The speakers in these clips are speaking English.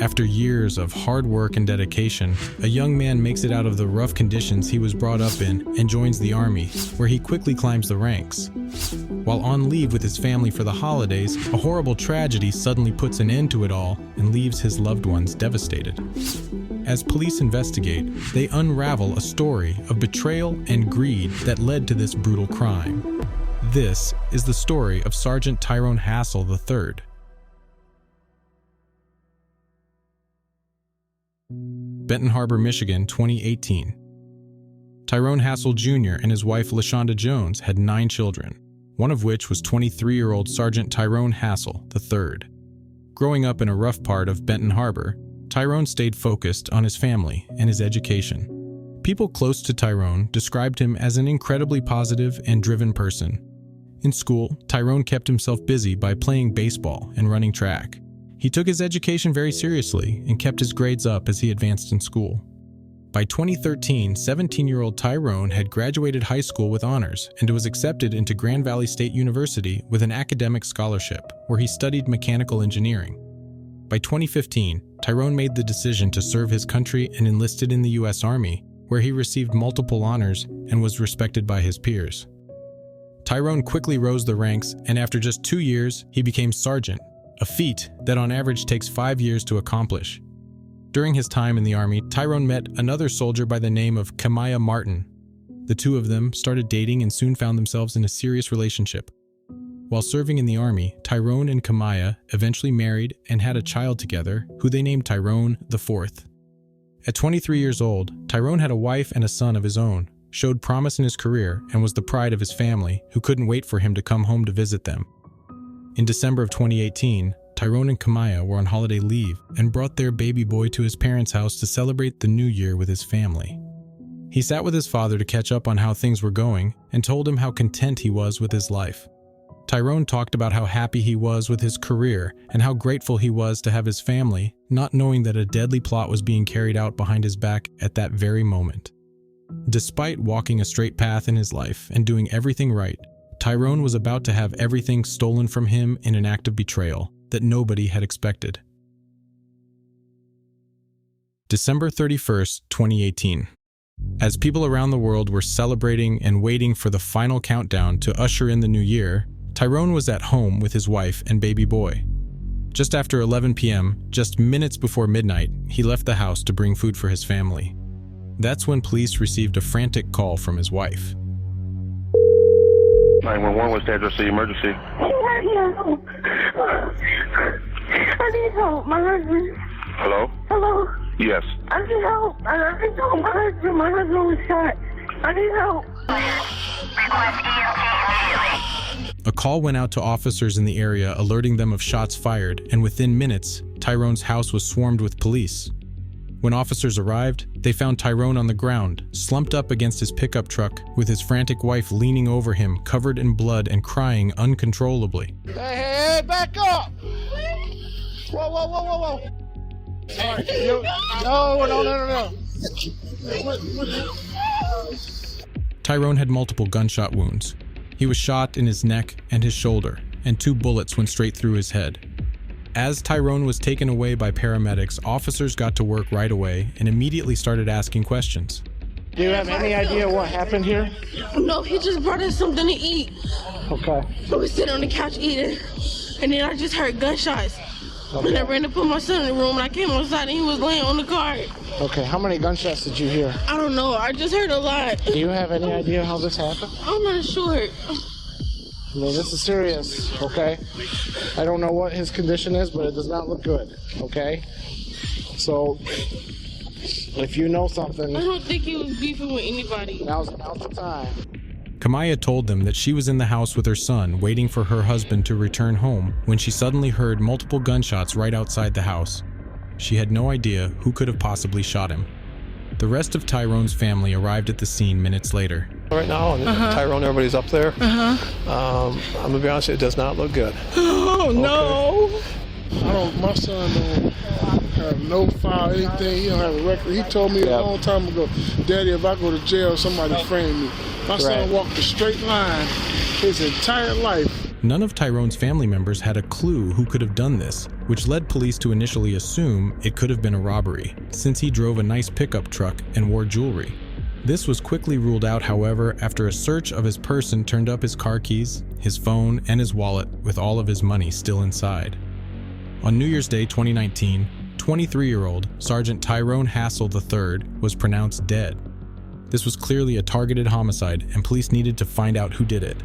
after years of hard work and dedication, a young man makes it out of the rough conditions he was brought up in and joins the Army, where he quickly climbs the ranks. While on leave with his family for the holidays, a horrible tragedy suddenly puts an end to it all and leaves his loved ones devastated. As police investigate, they unravel a story of betrayal and greed that led to this brutal crime. This is the story of Sergeant Tyrone Hassel III. Benton Harbor, Michigan, 2018. Tyrone Hassel Jr. and his wife LaShonda Jones had 9 children, one of which was 23-year-old Sergeant Tyrone Hassel III. Growing up in a rough part of Benton Harbor, Tyrone stayed focused on his family and his education. People close to Tyrone described him as an incredibly positive and driven person. In school, Tyrone kept himself busy by playing baseball and running track. He took his education very seriously and kept his grades up as he advanced in school. By 2013, 17-year-old Tyrone had graduated high school with honors and was accepted into Grand Valley State University with an academic scholarship, where he studied mechanical engineering. By 2015, Tyrone made the decision to serve his country and enlisted in the U.S. Army, where he received multiple honors and was respected by his peers. Tyrone quickly rose the ranks, and after just 2 years, he became sergeant, a feat that on average takes 5 years to accomplish. During his time in the Army, Tyrone met another soldier by the name of Cuellar Martin. The two of them started dating and soon found themselves in a serious relationship. While serving in the Army, Tyrone and Cuellar eventually married and had a child together, who they named Tyrone IV. At 23 years old, Tyrone had a wife and a son of his own, showed promise in his career, and was the pride of his family, who couldn't wait for him to come home to visit them. In December of 2018, Tyrone and Cuellar were on holiday leave and brought their baby boy to his parents' house to celebrate the new year with his family. He sat with his father to catch up on how things were going and told him how content he was with his life. Tyrone talked about how happy he was with his career and how grateful he was to have his family, not knowing that a deadly plot was being carried out behind his back at that very moment. Despite walking a straight path in his life and doing everything right, Tyrone was about to have everything stolen from him in an act of betrayal that nobody had expected. December 31st, 2018. As people around the world were celebrating and waiting for the final countdown to usher in the new year, Tyrone was at home with his wife and baby boy. Just after 11 p.m., just minutes before midnight, he left the house to bring food for his family. That's when police received a frantic call from his wife. 911, what's the address of the emergency? I need help, my husband. Hello? Hello? Yes. I need help. I need help. My husband was shot. I need help. Request EMT immediately. A call went out to officers in the area alerting them of shots fired, and within minutes, Tyrone's house was swarmed with police. When officers arrived, they found Tyrone on the ground, slumped up against his pickup truck, with his frantic wife leaning over him, covered in blood and crying uncontrollably. Hey, back up! Whoa. Sorry. No. Tyrone had multiple gunshot wounds. He was shot in his neck and his shoulder, and 2 bullets went straight through his head. As Tyrone was taken away by paramedics, officers got to work right away and immediately started asking questions. Do you have any idea what happened here? No, he just brought us something to eat. Okay. I was sitting on the couch eating, and then I just heard gunshots. Okay. And I ran to put my son in the room, and I came outside, and he was laying on the cart. Okay, how many gunshots did you hear? I don't know. I just heard a lot. Do you have any idea how this happened? I'm not sure. I mean, this is serious, okay? I don't know what his condition is, but it does not look good, okay? So, if you know something... I don't think he was beefing with anybody. Now's the time. Cuellar told them that she was in the house with her son, waiting for her husband to return home, when she suddenly heard multiple gunshots right outside the house. She had no idea who could have possibly shot him. The rest of Tyrone's family arrived at the scene minutes later. Right now, and Tyrone, everybody's up there. I'm gonna be honest, it does not look good. Oh, okay. No. My son don't have no file, anything. He don't have a record. He told me a long time ago, Daddy, if I go to jail, somebody frame me. My son walked a straight line his entire life. None of Tyrone's family members had a clue who could have done this, which led police to initially assume it could have been a robbery, since he drove a nice pickup truck and wore jewelry. This was quickly ruled out, however, after a search of his person turned up his car keys, his phone, and his wallet with all of his money still inside. On New Year's Day 2019, 23-year-old Sergeant Tyrone Hassel III was pronounced dead. This was clearly a targeted homicide, and police needed to find out who did it.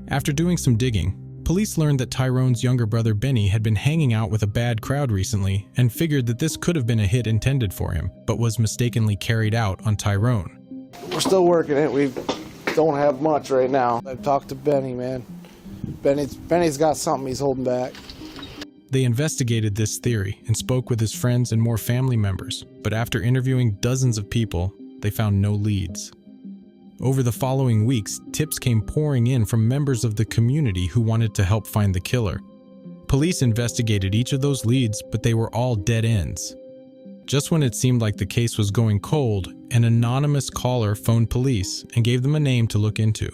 After doing some digging, police learned that Tyrone's younger brother Benny had been hanging out with a bad crowd recently and figured that this could have been a hit intended for him, but was mistakenly carried out on Tyrone. We're still working it. We don't have much right now. I've talked to Benny, man. Benny's got something he's holding back. They investigated this theory and spoke with his friends and more family members, but after interviewing dozens of people, they found no leads. Over the following weeks, tips came pouring in from members of the community who wanted to help find the killer. Police investigated each of those leads, but they were all dead ends. Just when it seemed like the case was going cold, an anonymous caller phoned police and gave them a name to look into.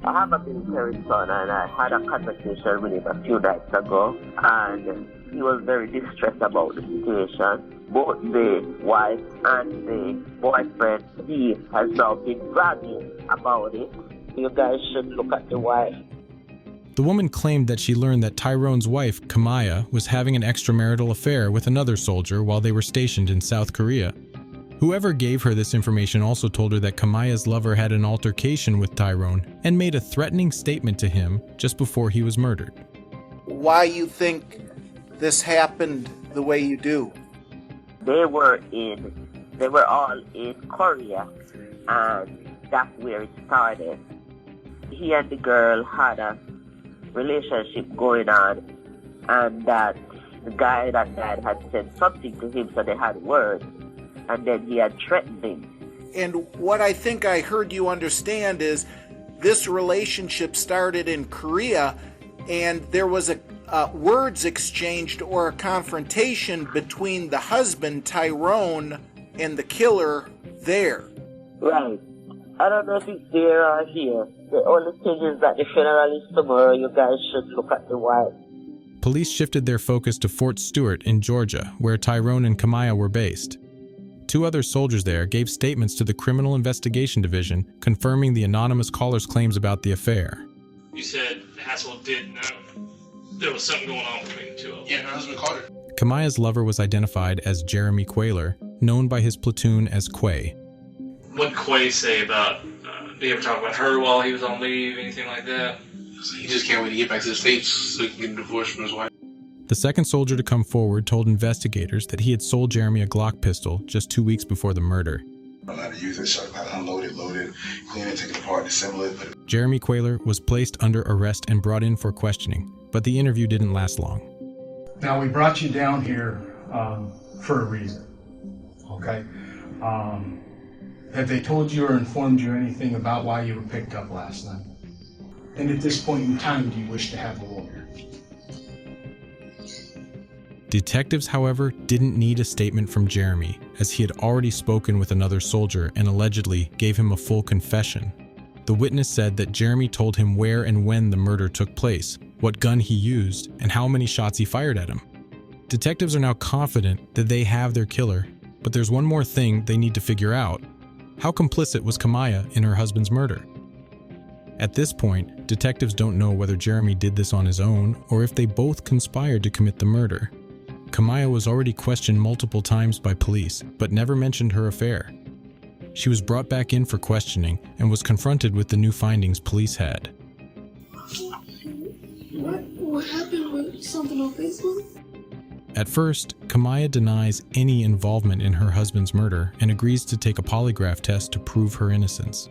I have a military son, and I had a conversation with him a few nights ago, and he was very distressed about the situation. Both the wife and the boyfriend, he has now been bragging about it. You guys should look at the wife. The woman claimed that she learned that Tyrone's wife, Kamaya, was having an extramarital affair with another soldier while they were stationed in South Korea. Whoever gave her this information also told her that Kamaya's lover had an altercation with Tyrone and made a threatening statement to him just before he was murdered. Why you think this happened the way you do? They were all in Korea, and that's where it started. He and the girl had a relationship going on, and that the guy that died had said something to him, so they had words, and then he had threatened him. And what I think I heard you understand is this relationship started in Korea, and there was a words exchanged or a confrontation between the husband, Tyrone, and the killer there. Right. I don't know if it's there or here. The only thing is that the funeral is tomorrow. You guys should look at the wife. Police shifted their focus to Fort Stewart in Georgia, where Tyrone and Kamaya were based. 2 other soldiers there gave statements to the Criminal Investigation Division, confirming the anonymous caller's claims about the affair. You said Hassel did know there was something going on between the two of them. Yeah, her husband called her. Kamaya's lover was identified as Jeremy Cuellar, known by his platoon as Quay. What did Quay say about, did he ever talk about her while he was on leave, anything like that? So he just can't wait to get back to the States so he can get a divorce from his wife. The second soldier to come forward told investigators that he had sold Jeremy a Glock pistol just 2 weeks before the murder. I know how to use it, so I unload it, load it, clean it, take it apart, disassemble it. Jeremy Cuellar was placed under arrest and brought in for questioning, but the interview didn't last long. Now, we brought you down here for a reason, okay? Have they told you or informed you anything about why you were picked up last night? And at this point in time, do you wish to have a lawyer? Detectives, however, didn't need a statement from Jeremy, as he had already spoken with another soldier and allegedly gave him a full confession. The witness said that Jeremy told him where and when the murder took place, what gun he used, and how many shots he fired at him. Detectives are now confident that they have their killer, but there's one more thing they need to figure out. How complicit was Kamaya in her husband's murder? At this point, detectives don't know whether Jeremy did this on his own or if they both conspired to commit the murder. Kamaya was already questioned multiple times by police, but never mentioned her affair. She was brought back in for questioning and was confronted with the new findings police had. What happened with something on Facebook? At first, Kamaya denies any involvement in her husband's murder and agrees to take a polygraph test to prove her innocence.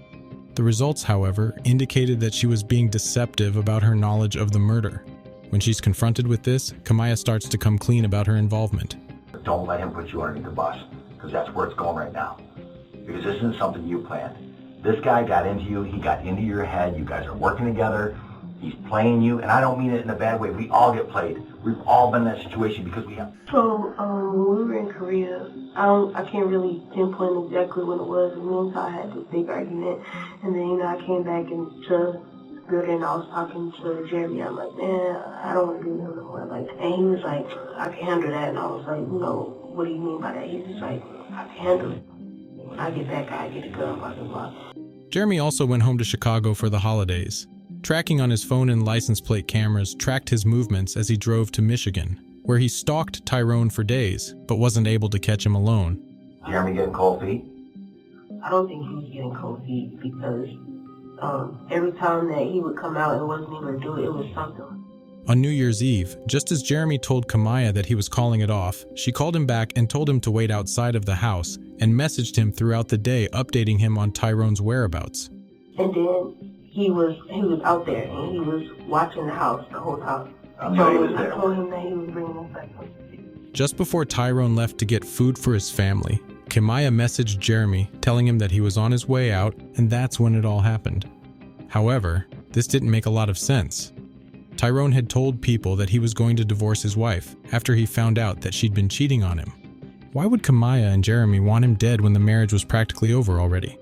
The results, however, indicated that she was being deceptive about her knowledge of the murder. When she's confronted with this, Kamaya starts to come clean about her involvement. Don't let him put you underneath the bus, because that's where it's going right now. Because this isn't something you planned. This guy got into you, he got into your head, you guys are working together, He's playing you, and I don't mean it in a bad way. We all get played. We've all been in that situation because we have. So, when we were in Korea, I can't really pinpoint exactly when it was. Me and Ty had this big argument, and then, I came back to the building, and I was talking to Jeremy. I'm like, man, I don't want to be with him no more. Like, and he was like, I can handle that. And I was like, what do you mean by that? He's just like, I can handle it. When I get back, I get a gun, blah, blah, blah. Jeremy also went home to Chicago for the holidays. Tracking on his phone and license plate cameras tracked his movements as he drove to Michigan, where he stalked Tyrone for days, but wasn't able to catch him alone. Jeremy getting cold feet? I don't think he was getting cold feet because every time that he would come out and wasn't able to do it, it was something. On New Year's Eve, just as Jeremy told Kamaya that he was calling it off, she called him back and told him to wait outside of the house and messaged him throughout the day, updating him on Tyrone's whereabouts. And then he was out there and he was watching the house the whole time. I told him that he was bringing us back home. Just before Tyrone left to get food for his family, Kamaya messaged Jeremy telling him that he was on his way out, and that's when it all happened. However, this didn't make a lot of sense. Tyrone had told people that he was going to divorce his wife after he found out that she'd been cheating on him. Why would Kamaya and Jeremy want him dead when the marriage was practically over already?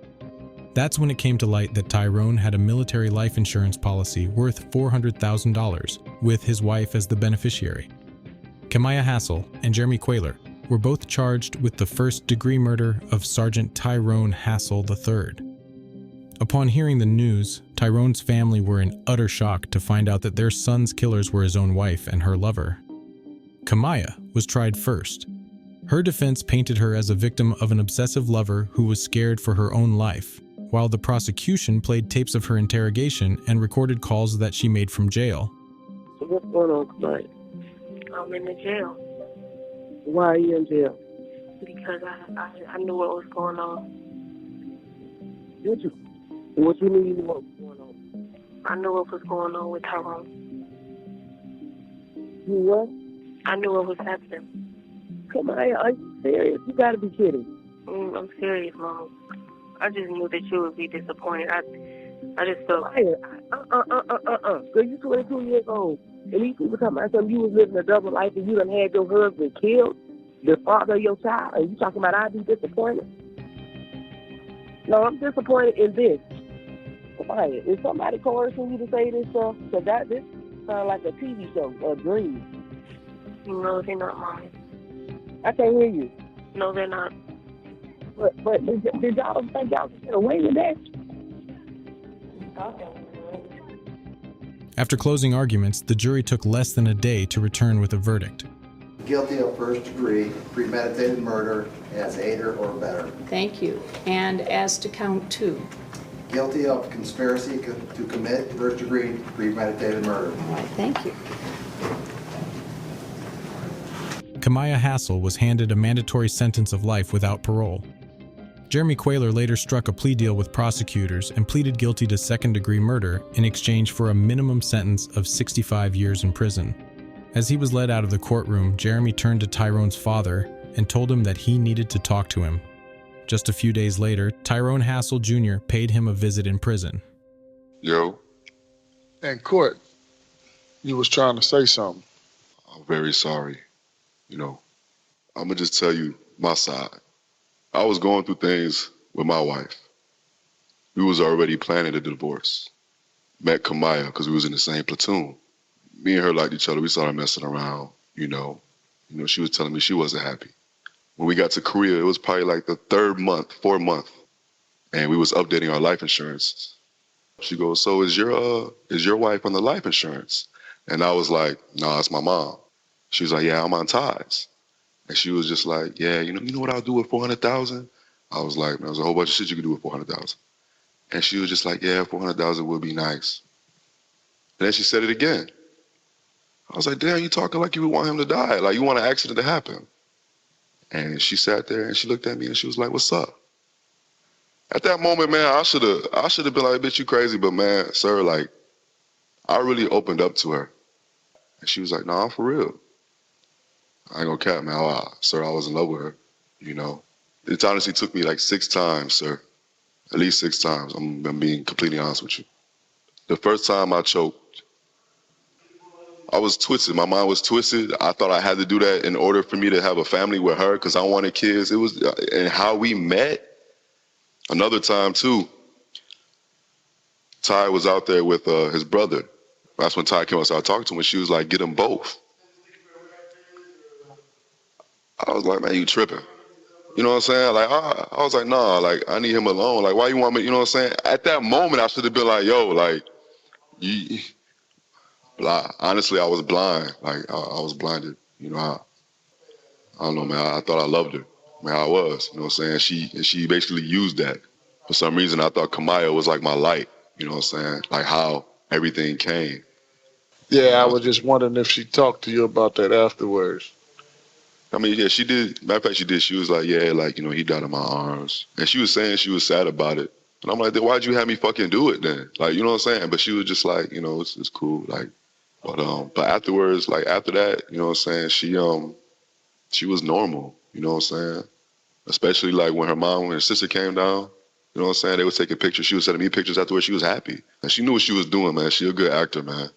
That's when it came to light that Tyrone had a military life insurance policy worth $400,000 with his wife as the beneficiary. Kamaya Hassel and Jeremy Cuellar were both charged with the first-degree murder of Sergeant Tyrone Hassel III. Upon hearing the news, Tyrone's family were in utter shock to find out that their son's killers were his own wife and her lover. Kamaya was tried first. Her defense painted her as a victim of an obsessive lover who was scared for her own life, while the prosecution played tapes of her interrogation and recorded calls that she made from jail. So what's going on tonight? I'm in the jail Why are you in jail? because I knew what was going on. What you mean you know what was going on? I knew what was going on with Tyrone. You what? I knew what was happening. Come on, are you serious? You gotta be kidding. I'm serious, Mom. I just knew that you would be disappointed. I just felt like... Girl, you 22 years old. And these people talking about something, you was living a double life and you done had your husband killed, the father of your child, and you talking about I'd be disappointed? No, I'm disappointed in this. Quiet. Is somebody coercing you to say this stuff? Because this sounds like a TV show, a dream. No, they're not, Mom. I can't hear you. No, they're not. But did y'all think y'all could get away with that? Okay. After closing arguments, the jury took less than a day to return with a verdict. Guilty of first-degree premeditated murder as aider or abettor. Thank you. And as to count 2? Guilty of conspiracy to commit first-degree premeditated murder. All right, thank you. Kamaya Hassel was handed a mandatory sentence of life without parole. Jeremy Cuellar later struck a plea deal with prosecutors and pleaded guilty to second-degree murder in exchange for a minimum sentence of 65 years in prison. As he was led out of the courtroom, Jeremy turned to Tyrone's father and told him that he needed to talk to him. Just a few days later, Tyrone Hassel Jr. paid him a visit in prison. Yo. In court, you was trying to say something. I'm very sorry. I'm going to just tell you my side. I was going through things with my wife. We was already planning a divorce. Met Kamaya because we was in the same platoon. Me and her liked each other. We started messing around, she was telling me she wasn't happy. When we got to Korea, it was probably like the fourth month, and we was updating our life insurance. She goes, so is your wife on the life insurance? And I was like, nah, it's my mom. She was like, yeah, I'm on ties. And she was just like, yeah, you know what I'll do with $400,000? I was like, there's a whole bunch of shit you could do with $400,000. And she was just like, yeah, $400,000 would be nice. And then she said it again. I was like, damn, you talking like you would want him to die, like you want an accident to happen. And she sat there and she looked at me and she was like, what's up? At that moment, man, I should have been like, bitch, you crazy, but man, sir, like, I really opened up to her. And she was like, nah, I'm for real. I ain't gonna cap, man. I was in love with her, It honestly took me like 6 times, sir. At least 6 times. I'm being completely honest with you. The first time I choked, I was twisted. My mind was twisted. I thought I had to do that in order for me to have a family with her because I wanted kids. It was, and how we met. Another time too, Ty was out there with his brother. That's when Ty came outside talking to him, and she was like, "Get them both." I was like, "Man, you tripping?" You know what I'm saying? Like, I was like, "Nah, like, I need him alone. Like, why you want me?" You know what I'm saying? At that moment, I should have been like, "Yo, like, you." Honestly, I was blind. Like, I was blinded. You know, I don't know, man. I thought I loved her. Man, I was. You know what I'm saying? She basically used that. For some reason, I thought Kamaya was like my light. You know what I'm saying? Like how everything came. Yeah, I was just wondering if she talked to you about that afterwards. I mean, yeah, she did. Matter of fact, she did. She was like, yeah, like, you know, he died in my arms. And she was saying she was sad about it. And I'm like, then why'd you have me fucking do it then? Like, you know what I'm saying? But she was just like, you know, it's cool. Like, but afterwards, like after that, you know what I'm saying? She was normal. You know what I'm saying? Especially like when her mom and her sister came down. You know what I'm saying? They were taking pictures. She was sending me pictures afterwards. She was happy. And she knew what she was doing, man. She a good actor, man.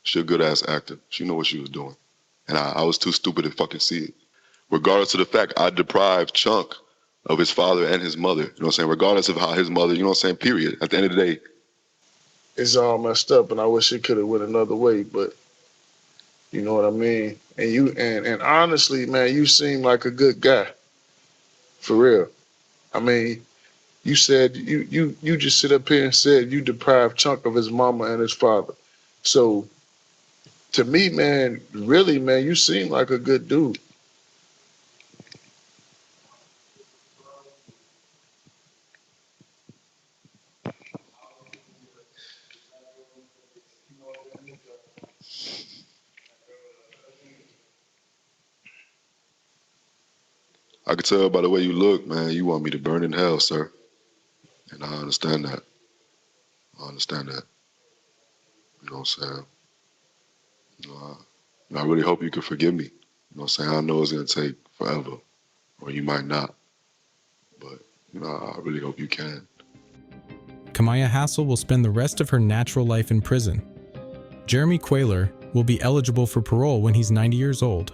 She a good ass actor. She knew what she was doing. And I was too stupid to fucking see it. Regardless of the fact I deprived Chunk of his father and his mother. You know what I'm saying? Regardless of how his mother, you know what I'm saying? Period. At the end of the day. It's all messed up, and I wish it could have went another way, but you know what I mean? And you and honestly, man, you seem like a good guy. For real. I mean, you said you just sit up here and said you deprived Chunk of his mama and his father. So to me, man, really, man, you seem like a good dude. I could tell by the way you look, man, you want me to burn in hell, sir. And I understand that. I understand that. You know what I'm saying? You know, I really hope you can forgive me. You know what I'm saying? I know it's going to take forever, or you might not. But, you know, I really hope you can. Kamaya Hassel will spend the rest of her natural life in prison. Jeremy Cuellar will be eligible for parole when he's 90 years old.